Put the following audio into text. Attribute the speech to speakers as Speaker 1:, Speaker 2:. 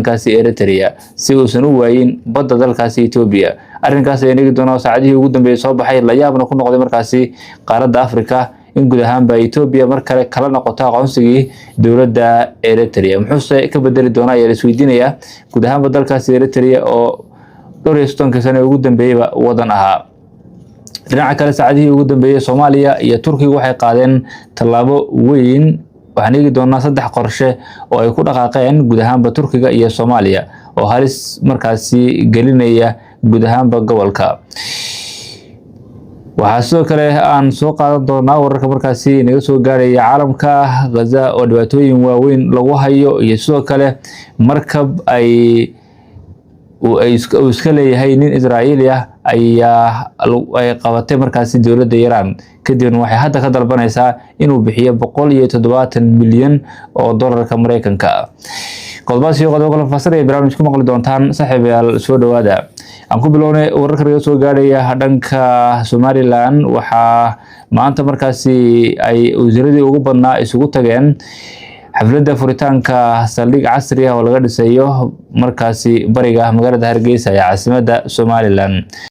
Speaker 1: kaasi Eritrea si uusan u waayin badda dalkaasi Ethiopia. Arrinkaas ay nigi doonaa saacadihii ugu dambeeyay soo baxay la yaabna ku noqday markaasi qaaradda Afrika in guud ahaanba Ethiopia mar kale kala noqoto aqoonsigii dowladda Eritrea. Muxuu ka bedeli doonaa ayaa la isweydiinayaa guud ahaanba dalkaasi Eritrea oo dhowr iyo 30 sano ugu dambeeyay wadan ahaa. dhinaca kale saacadihii ugu dambeeyay Soomaaliya iyo Turkiga waxay qaadeen tallaabo weyn. waxaan eegi doonaa 3 qorshe oo ay ku dhaqaaqeen guud ahaanba Turkiga iyo Soomaaliya oo halis markaasi gelinaya guud ahaanba gobolka. waxaa sidoo kale aan soo qaadan doonaa wararka markaasi naga soo gaaraya caalamka Gaza oo dhibaatooyin waaweyn lagu hayo iyo sidoo kale markab ay iska leeyahay nin Israa'iili ah ay qabatay markaasi dowladda Iran kadibna waxay hadda ka dalbanaysaa inuu bixiyo 170 milyan oo dollarka Mareykanka. qodobadaas iyo qodobo kale faahfaahsan barnaamij ku maqli doontaan saaxiibayaal soo dhawaada. aan ku bilownay wararka naga soo gaaraya dhanka Somaliland waxa maanta markaasi ay wasiiradii ugu badnaa isugu tageen xafladda furitaanka saldhig casri ah oo laga dhisayo markaasi bariga magaalada Hargeysa ee caasimadda Somaliland.